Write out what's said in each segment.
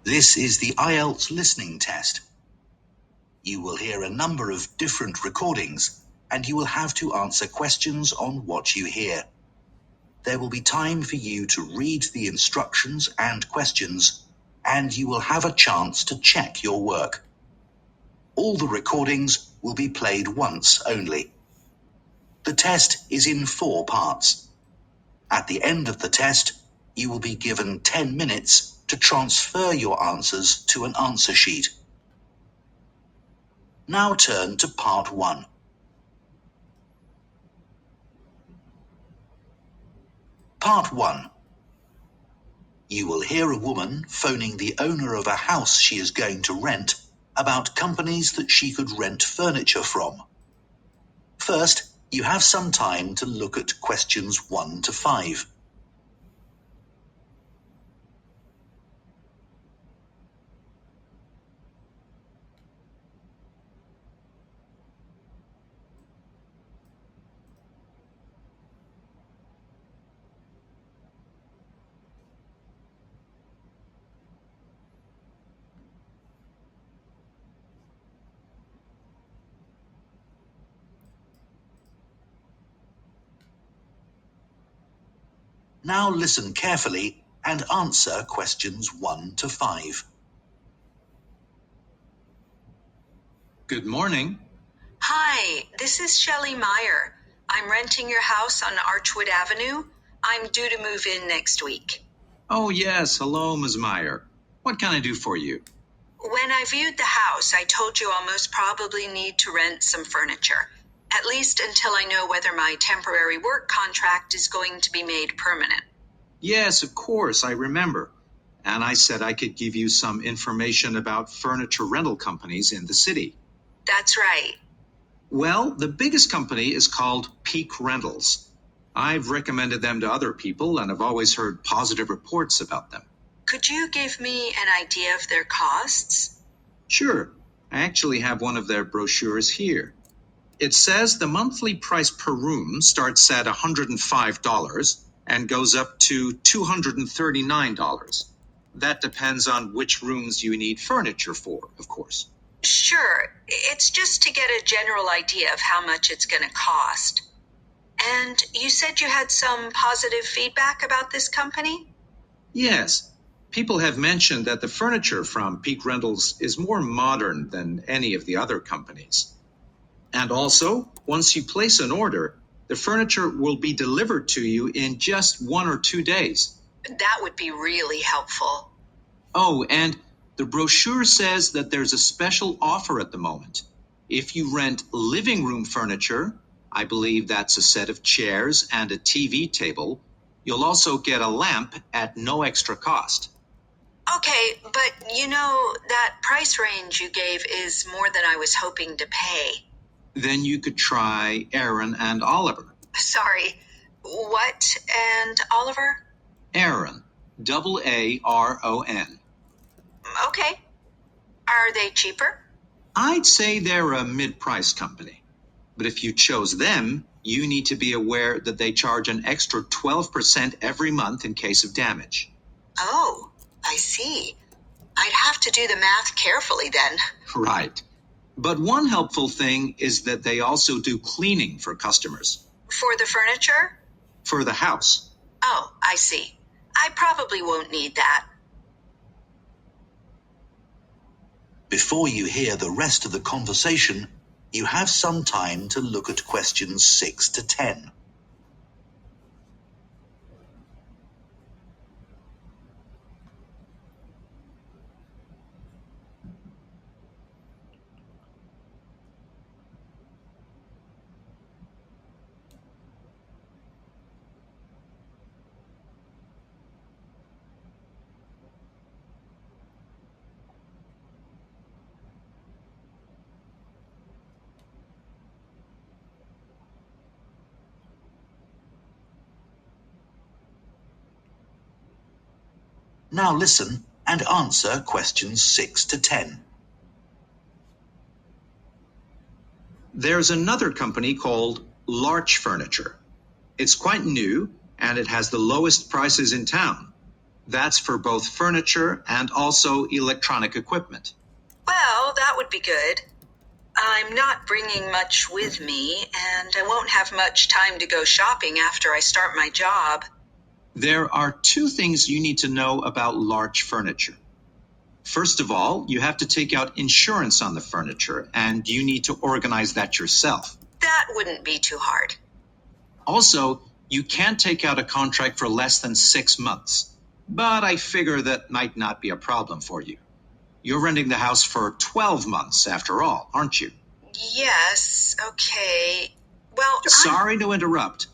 This is the IELTS listening test. You will hear a number of different recordings, and you will have to answer questions on what you hear. There will be time for you to read the instructions and questions, and you will have a chance to check your work. All the recordings will be played once only. The test is in 4 parts. At the end of the test, you will be given 10 minutes to transfer your answers to an answer sheet. Now turn to part 1. Part 1. You will hear a woman phoning the owner of a house she is going to rent about companies that she could rent furniture from. First, you have some time to look at questions 1 to 5. Now listen carefully and answer questions 1 to 5. Good morning. Hi, this is Shelley Meyer. I'm renting your house on Archwood Avenue. I'm due to move in next week. Oh, yes. Hello, Ms. Meyer. What can I do for you? When I viewed the house, I told you I'll most probably need to rent some furniture, at least until I know whether my temporary work contract is going to be made permanent. Yes, of course, I remember. And I said I could give you some information about furniture rental companies in the city. That's right. Well, the biggest company is called Peak Rentals. I've recommended them to other people and have always heard positive reports about them. Could you give me an idea of their costs? Sure. I actually have one of their brochures here. It says the monthly price per room starts at $105 and goes up to $239. That depends on which rooms you need furniture for, of course. Sure, it's just to get a general idea of how much it's going to cost. And you said you had some positive feedback about this company? Yes. People have mentioned that the furniture from Peak Rentals is more modern than any of the other companies. And also, once you place an order, the furniture will be delivered to you in just 1 or 2 days. That would be really helpful. Oh, and the brochure says that there's a special offer at the moment. If you rent living room furniture, I believe that's a set of chairs and a TV table, you'll also get a lamp at no extra cost. Okay, but that price range you gave is more than I was hoping to pay. Then you could try Aaron and Oliver. Sorry, what and Oliver? Aaron, Aaron. Okay. Are they cheaper? I'd say they're a mid-price company. But if you chose them, you need to be aware that they charge an extra 12% every month in case of damage. Oh, I see. I'd have to do the math carefully then. Right. But one helpful thing is that they also do cleaning for customers. For the furniture? For the house. Oh, I see. I probably won't need that. Before you hear the rest of the conversation, you have some time to look at questions 6 to 10. Now listen and answer questions 6 to 10. There's another company called Larch Furniture. It's quite new, and it has the lowest prices in town. That's for both furniture and also electronic equipment. Well, that would be good. I'm not bringing much with me, and I won't have much time to go shopping after I start my job. There are two things you need to know about large furniture. First of all, you have to take out insurance on the furniture, and you need to organize that yourself. That wouldn't be too hard. Also, you can't take out a contract for less than 6 months, but I figure that might not be a problem for you. You're renting the house for 12 months after all, aren't you? Yes, okay. Well, Sorry to interrupt.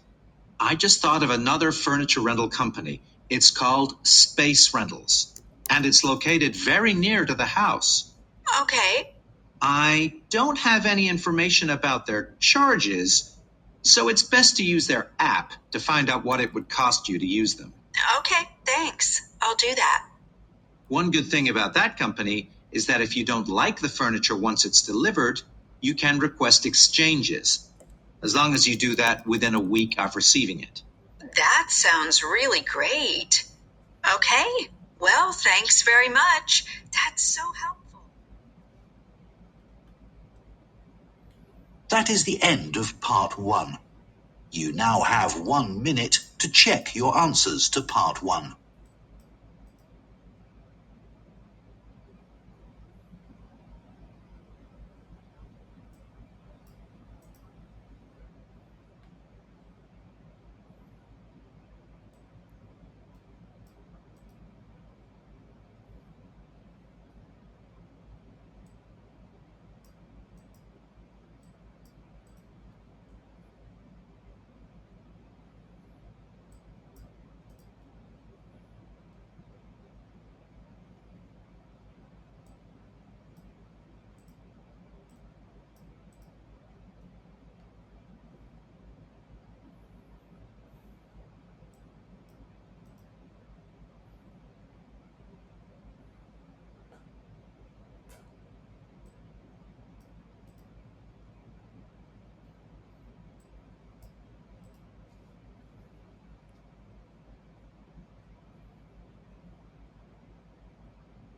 I just thought of another furniture rental company. It's called Space Rentals, and it's located very near to the house. Okay. I don't have any information about their charges, so it's best to use their app to find out what it would cost you to use them. Okay, thanks. I'll do that. One good thing about that company is that if you don't like the furniture once it's delivered, you can request exchanges, as long as you do that within a week of receiving it. That sounds really great. Okay. Well, thanks very much. That's so helpful. That is the end of part 1. You now have 1 minute to check your answers to part 1.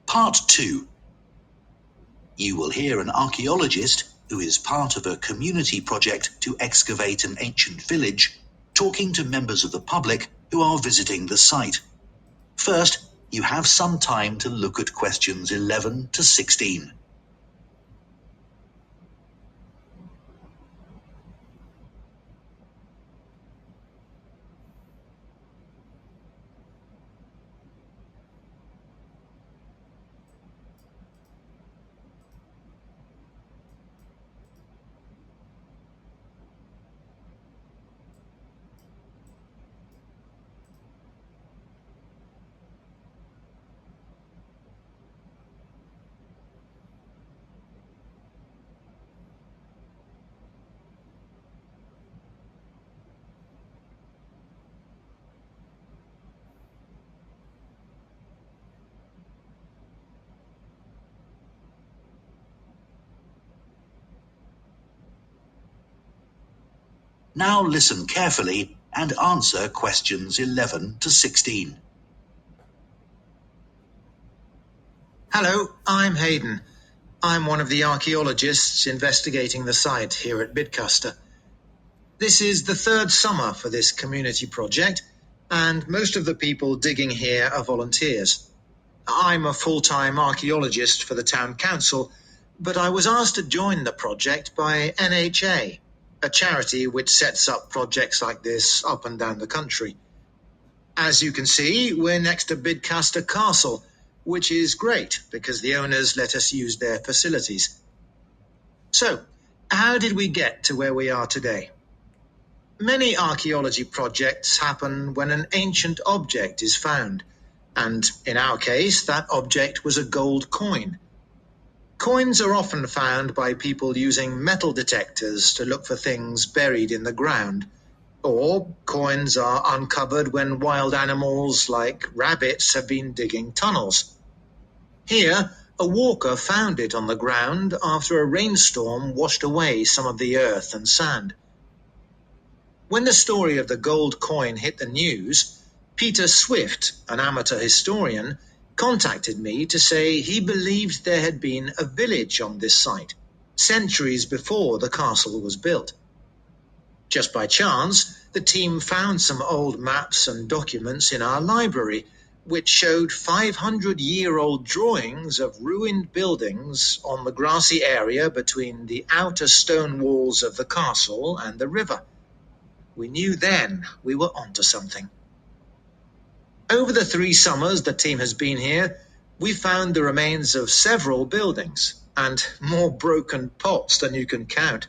Part 2. You will hear an archaeologist who is part of a community project to excavate an ancient village talking to members of the public who are visiting the site. First, you have some time to look at questions 11 to 16. Now listen carefully and answer questions 11 to 16. Hello, I'm Hayden. I'm one of the archaeologists investigating the site here at Bidcaster. This is the third summer for this community project, and most of the people digging here are volunteers. I'm a full-time archaeologist for the town council, but I was asked to join the project by NHA, a charity which sets up projects like this up and down the country. As you can see, we're next to Bidcaster Castle, which is great because the owners let us use their facilities. So, how did we get to where we are today? Many archaeology projects happen when an ancient object is found, and in our case, that object was a gold coin. Coins are often found by people using metal detectors to look for things buried in the ground, or coins are uncovered when wild animals like rabbits have been digging tunnels. Here, a walker found it on the ground after a rainstorm washed away some of the earth and sand. When the story of the gold coin hit the news, Peter Swift, an amateur historian, contacted me to say he believed there had been a village on this site, centuries before the castle was built. Just by chance, the team found some old maps and documents in our library, which showed 500-year-old drawings of ruined buildings on the grassy area between the outer stone walls of the castle and the river. We knew then we were onto something. Over the 3 summers the team has been here, we found the remains of several buildings, and more broken pots than you can count.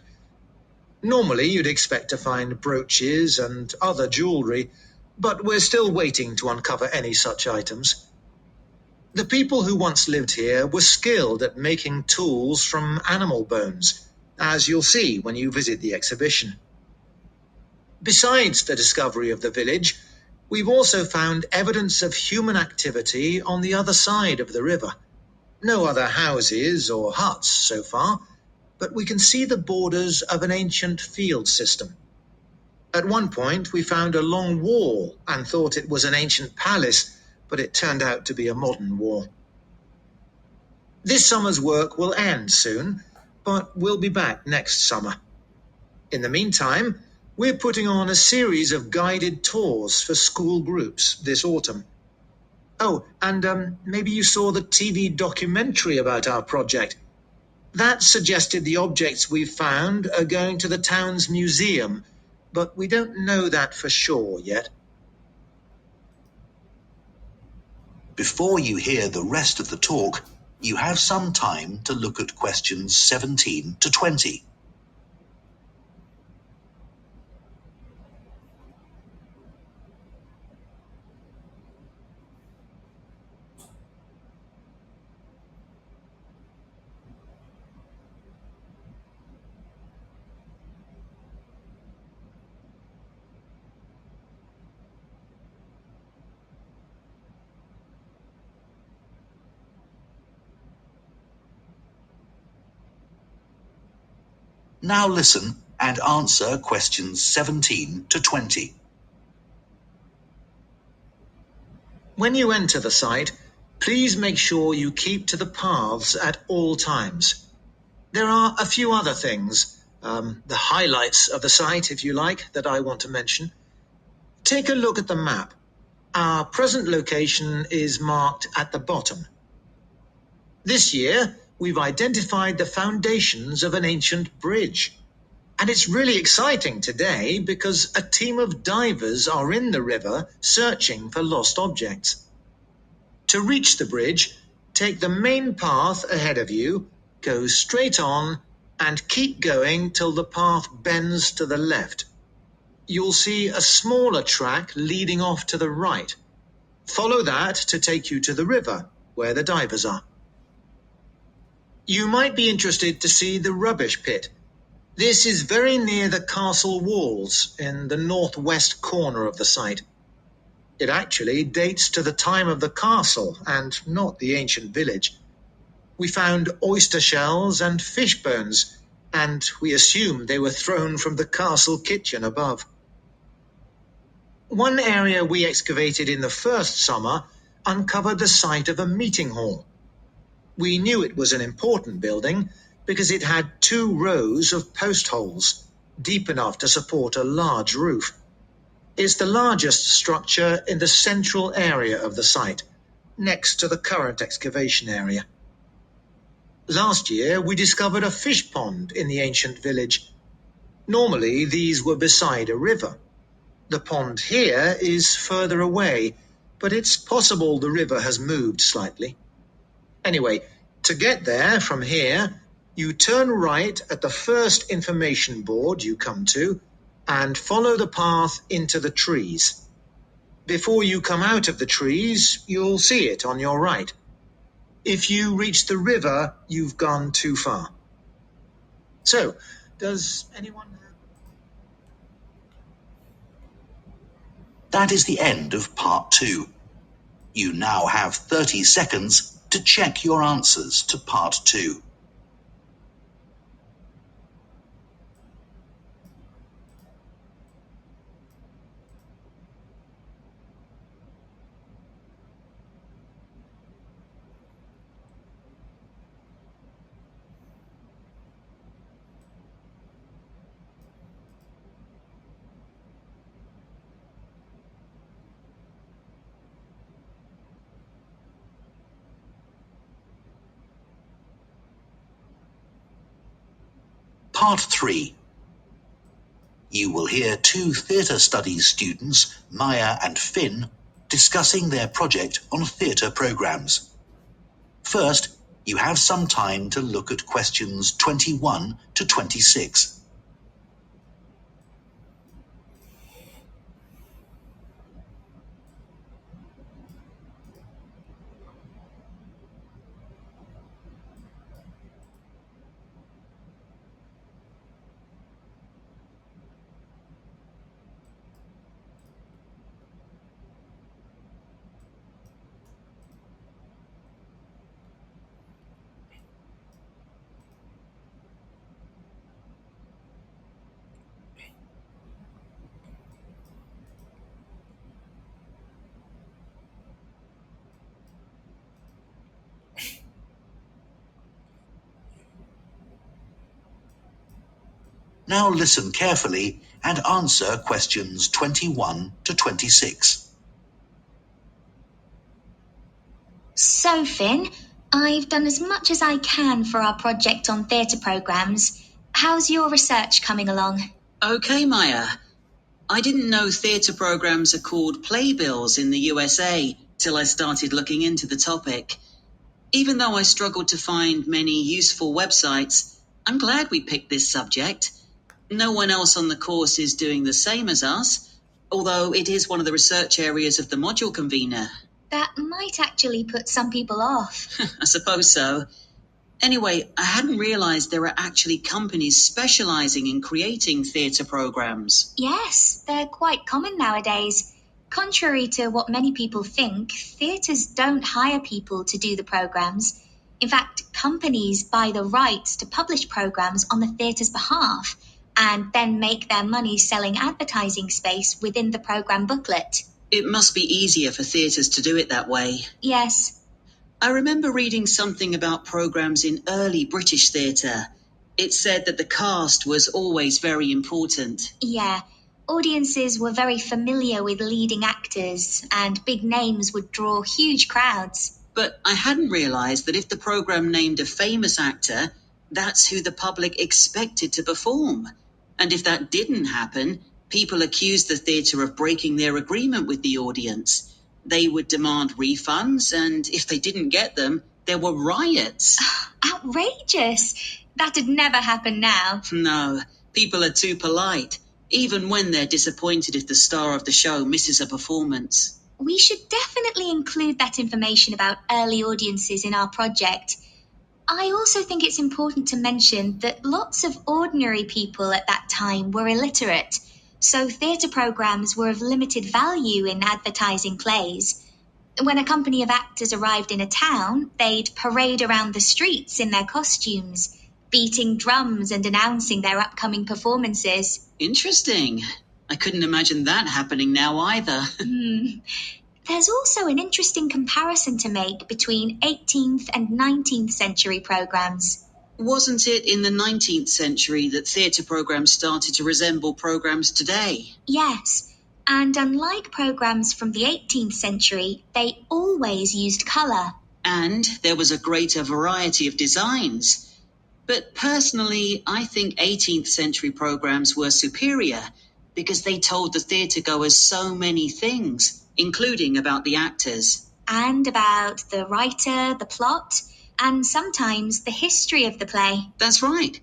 Normally you'd expect to find brooches and other jewellery, but we're still waiting to uncover any such items. The people who once lived here were skilled at making tools from animal bones, as you'll see when you visit the exhibition. Besides the discovery of the village, we've also found evidence of human activity on the other side of the river. No other houses or huts so far, but we can see the borders of an ancient field system. At one point, we found a long wall and thought it was an ancient palace, but it turned out to be a modern wall. This summer's work will end soon, but we'll be back next summer. In the meantime, we're putting on a series of guided tours for school groups this autumn. Oh, and maybe you saw the TV documentary about our project. That suggested the objects we've found are going to the town's museum, but we don't know that for sure yet. Before you hear the rest of the talk, you have some time to look at questions 17 to 20. Now listen and answer questions 17 to 20. When you enter the site, please make sure you keep to the paths at all times. There are a few other things, the highlights of the site, if you like, that I want to mention. Take a look at the map. Our present location is marked at the bottom. This year, we've identified the foundations of an ancient bridge. And it's really exciting today because a team of divers are in the river searching for lost objects. To reach the bridge, take the main path ahead of you, go straight on, and keep going till the path bends to the left. You'll see a smaller track leading off to the right. Follow that to take you to the river, where the divers are. You might be interested to see the rubbish pit. This is very near the castle walls in the northwest corner of the site. It actually dates to the time of the castle and not the ancient village. We found oyster shells and fish bones, and we assumed they were thrown from the castle kitchen above. One area we excavated in the first summer uncovered the site of a meeting hall. We knew it was an important building because it had 2 rows of post holes, deep enough to support a large roof. It's the largest structure in the central area of the site, next to the current excavation area. Last year, we discovered a fish pond in the ancient village. Normally, these were beside a river. The pond here is further away, but it's possible the river has moved slightly. Anyway, to get there from here, you turn right at the first information board you come to and follow the path into the trees. Before you come out of the trees, you'll see it on your right. If you reach the river, you've gone too far. So, does anyone have... That is the end of part 2. You now have 30 seconds to check your answers to part 2. Part 3. You will hear 2 theatre studies students, Maya and Finn, discussing their project on theatre programmes. First, you have some time to look at questions 21 to 26. Now listen carefully and answer questions 21 to 26. So, Finn, I've done as much as I can for our project on theatre programmes. How's your research coming along? Okay, Maya. I didn't know theatre programmes are called playbills in the USA till I started looking into the topic. Even though I struggled to find many useful websites, I'm glad we picked this subject. No one else on the course is doing the same as us, although it is one of the research areas of the module convener. That might actually put some people off. I suppose so. Anyway, I hadn't realised there are actually companies specialising in creating theatre programmes. Yes, they're quite common nowadays. Contrary to what many people think, theatres don't hire people to do the programmes. In fact, companies buy the rights to publish programmes on the theatre's behalf and then make their money selling advertising space within the programme booklet. It must be easier for theatres to do it that way. Yes. I remember reading something about programmes in early British theatre. It said that the cast was always very important. Yeah. Audiences were very familiar with leading actors, and big names would draw huge crowds. But I hadn't realised that if the programme named a famous actor, that's who the public expected to perform. And if that didn't happen, people accused the theatre of breaking their agreement with the audience. They would demand refunds, and if they didn't get them, there were riots. Outrageous! That'd never happen now. No, people are too polite, even when they're disappointed if the star of the show misses a performance. We should definitely include that information about early audiences in our project. I also think it's important to mention that lots of ordinary people at that time were illiterate, so theatre programmes were of limited value in advertising plays. When a company of actors arrived in a town, they'd parade around the streets in their costumes, beating drums and announcing their upcoming performances. Interesting. I couldn't imagine that happening now either. There's also an interesting comparison to make between 18th and 19th century programmes. Wasn't it in the 19th century that theatre programmes started to resemble programmes today? Yes, and unlike programmes from the 18th century, they always used colour. And there was a greater variety of designs. But personally, I think 18th century programmes were superior because they told the theatre goers so many things, including about the actors. And about the writer, the plot, and sometimes the history of the play. That's right.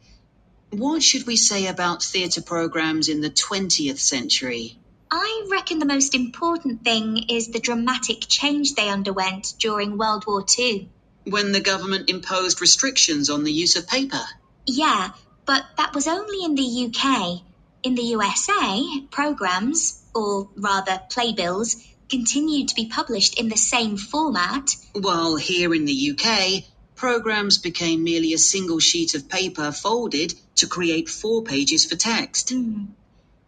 What should we say about theatre programmes in the 20th century? I reckon the most important thing is the dramatic change they underwent during World War II. When the government imposed restrictions on the use of paper? Yeah, but that was only in the UK. In the USA, programmes, or rather playbills, continued to be published in the same format. While here in the UK, programmes became merely a single sheet of paper folded to create 4 pages for text.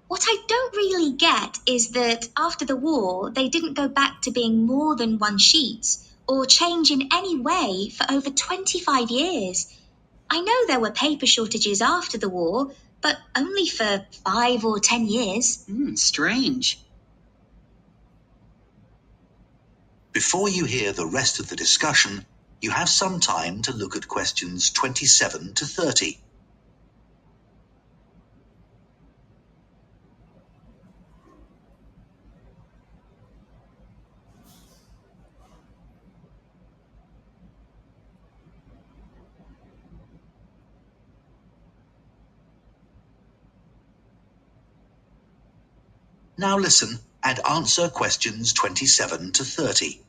What I don't really get is that after the war, they didn't go back to being more than 1 sheet or change in any way for over 25 years. I know there were paper shortages after the war, but only for 5 or 10 years. Strange. Before you hear the rest of the discussion, you have some time to look at questions 27 to 30. Now listen and answer questions 27 to 30.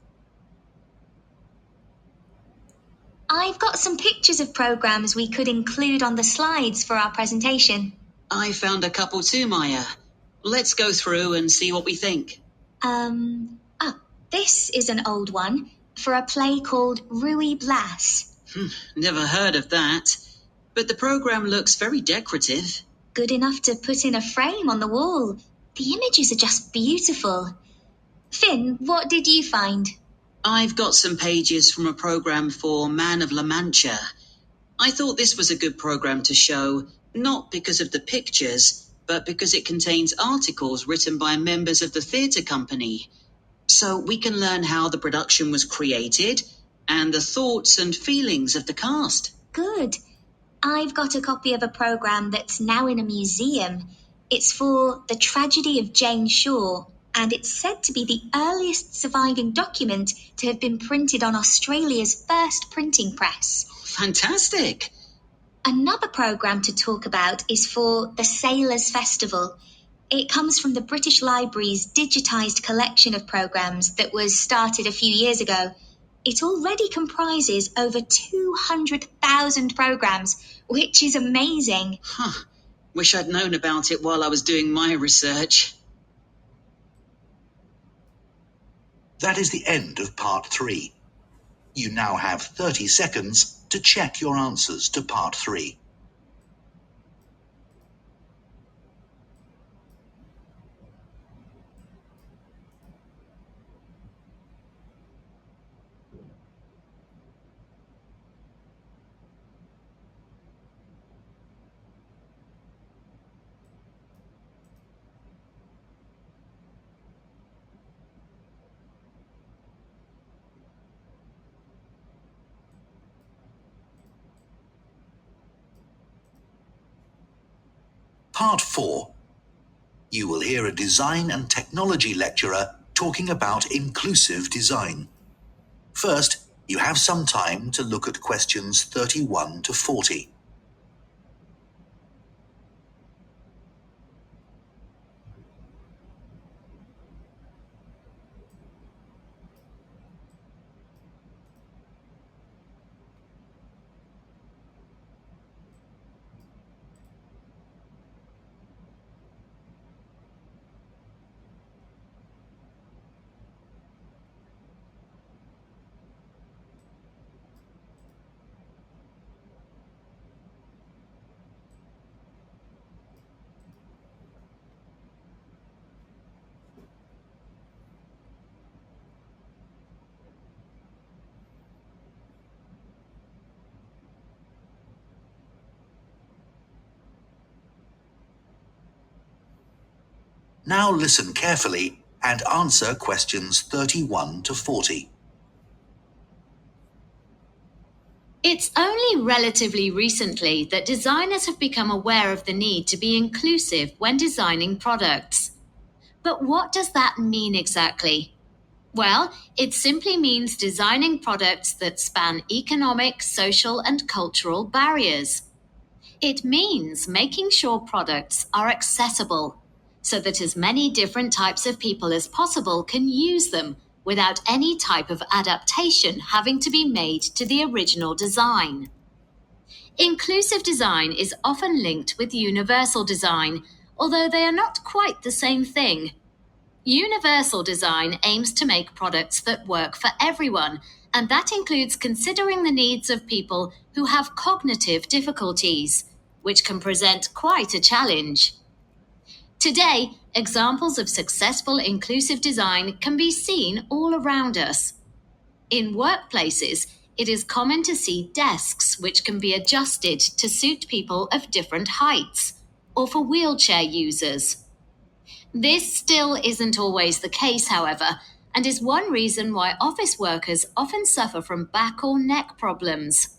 I've got some pictures of programs we could include on the slides for our presentation. I found a couple too, Maya. Let's go through and see what we think. This is an old one for a play called Ruy Blas. Never heard of that. But the program looks very decorative. Good enough to put in a frame on the wall. The images are just beautiful. Finn, what did you find? I've got some pages from a program for Man of La Mancha. I thought this was a good program to show, not because of the pictures, but because it contains articles written by members of the theatre company. So we can learn how the production was created and the thoughts and feelings of the cast. Good. I've got a copy of a program that's now in a museum. It's for The Tragedy of Jane Shaw, and it's said to be the earliest surviving document to have been printed on Australia's first printing press. Fantastic! Another program to talk about is for the Sailors Festival. It comes from the British Library's digitised collection of programs that was started a few years ago. It already comprises over 200,000 programs, which is amazing. Wish I'd known about it while I was doing my research. That is the end of part 3. You now have 30 seconds to check your answers to part 3. Part 4. You will hear a design and technology lecturer talking about inclusive design. First, you have some time to look at questions 31 to 40. Now listen carefully and answer questions 31 to 40. It's only relatively recently that designers have become aware of the need to be inclusive when designing products. But what does that mean exactly? Well, it simply means designing products that span economic, social, and cultural barriers. It means making sure products are accessible, so that as many different types of people as possible can use them without any type of adaptation having to be made to the original design. Inclusive design is often linked with universal design, although they are not quite the same thing. Universal design aims to make products that work for everyone, and that includes considering the needs of people who have cognitive difficulties, which can present quite a challenge. Today, examples of successful inclusive design can be seen all around us. In workplaces, it is common to see desks which can be adjusted to suit people of different heights, or for wheelchair users. This still isn't always the case, however, and is one reason why office workers often suffer from back or neck problems.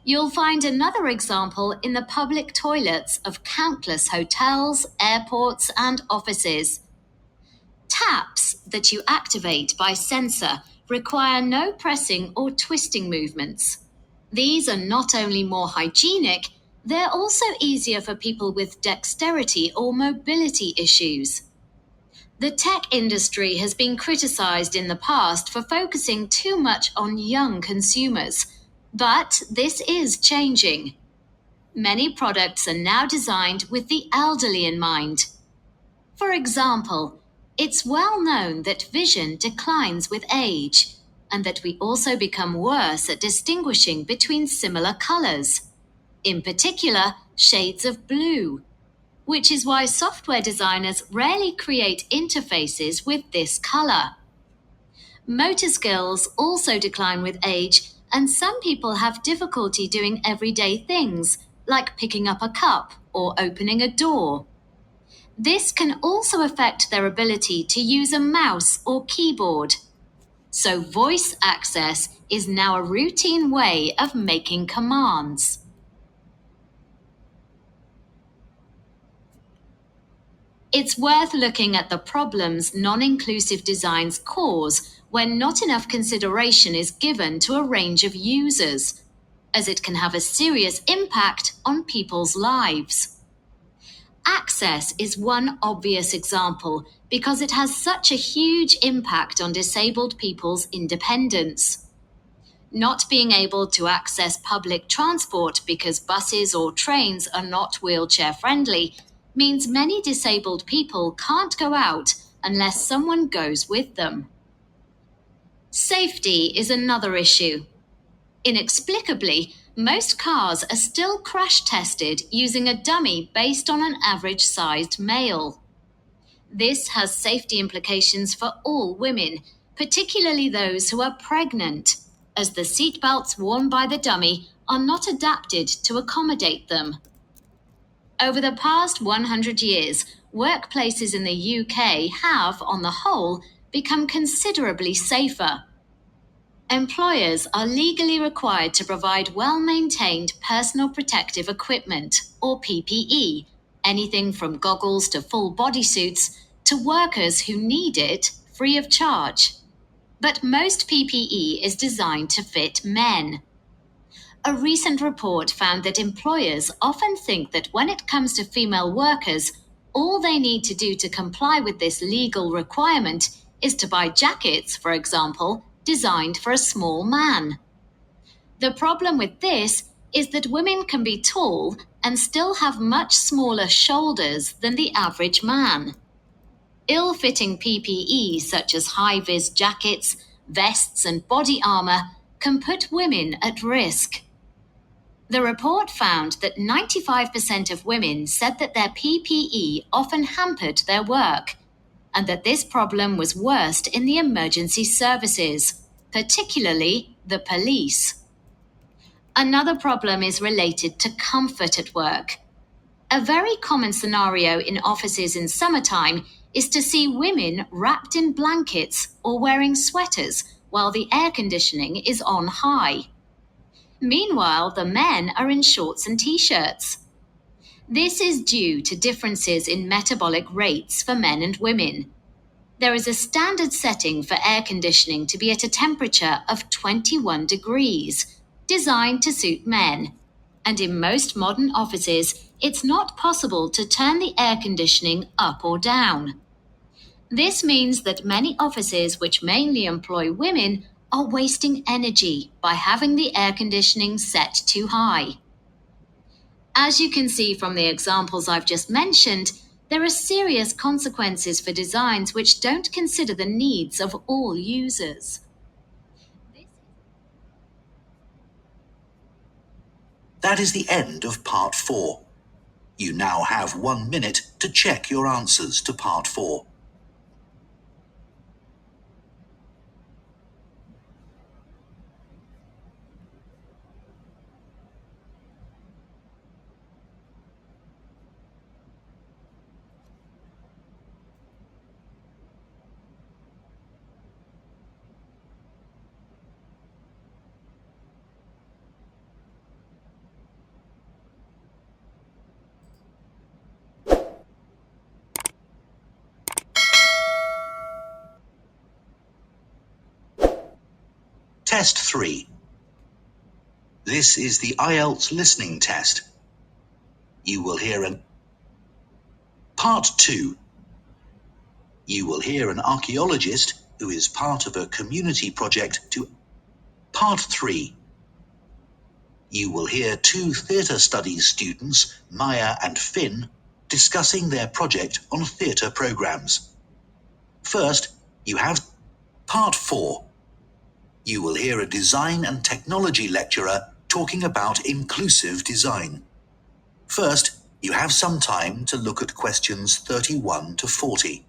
You'll find another example in the public toilets of countless hotels, airports, and offices. Taps that you activate by sensor require no pressing or twisting movements. These are not only more hygienic, they're also easier for people with dexterity or mobility issues. The tech industry has been criticized in the past for focusing too much on young consumers, but this is changing. Many products are now designed with the elderly in mind. For example, it's well known that vision declines with age, and that we also become worse at distinguishing between similar colors, in particular shades of blue, which is why software designers rarely create interfaces with this color. Motor skills also decline with age, and some people have difficulty doing everyday things, like picking up a cup or opening a door. This can also affect their ability to use a mouse or keyboard. So voice access is now a routine way of making commands. It's worth looking at the problems non-inclusive designs cause when not enough consideration is given to a range of users, as it can have a serious impact on people's lives. Access is one obvious example because it has such a huge impact on disabled people's independence. Not being able to access public transport because buses or trains are not wheelchair-friendly means many disabled people can't go out unless someone goes with them. Safety is another issue. Inexplicably, most cars are still crash-tested using a dummy based on an average-sized male. This has safety implications for all women, particularly those who are pregnant, as the seatbelts worn by the dummy are not adapted to accommodate them. Over the past 100 years, workplaces in the UK have, on the whole, become considerably safer. Employers are legally required to provide well-maintained personal protective equipment, or PPE, anything from goggles to full bodysuits, to workers who need it free of charge. But most PPE is designed to fit men. A recent report found that employers often think that when it comes to female workers, all they need to do to comply with this legal requirement is to buy jackets, for example, designed for a small man. The problem with this is that women can be tall and still have much smaller shoulders than the average man. Ill-fitting PPE such as high-vis jackets, vests and body armor can put women at risk. The report found that 95% of women said that their PPE often hampered their work, and that this problem was worst in the emergency services, particularly the police. Another problem is related to comfort at work. A very common scenario in offices in summertime is to see women wrapped in blankets or wearing sweaters while the air conditioning is on high. Meanwhile, the men are in shorts and t-shirts. This is due to differences in metabolic rates for men and women. There is a standard setting for air conditioning to be at a temperature of 21 degrees, designed to suit men. And in most modern offices, it's not possible to turn the air conditioning up or down. This means that many offices which mainly employ women are wasting energy by having the air conditioning set too high. As you can see from the examples I've just mentioned, there are serious consequences for designs which don't consider the needs of all users. That is the end of part 4. You now have 1 minute to check your answers to part 4. Test 3. This is the IELTS Listening test. You will hear Part 2. You will hear an archaeologist who is part of a community project to Part 3. You will hear 2 theatre studies students, Maya and Finn, discussing their project on theatre programmes. First, you have Part 4. You will hear a design and technology lecturer talking about inclusive design. First, you have some time to look at questions 31 to 40.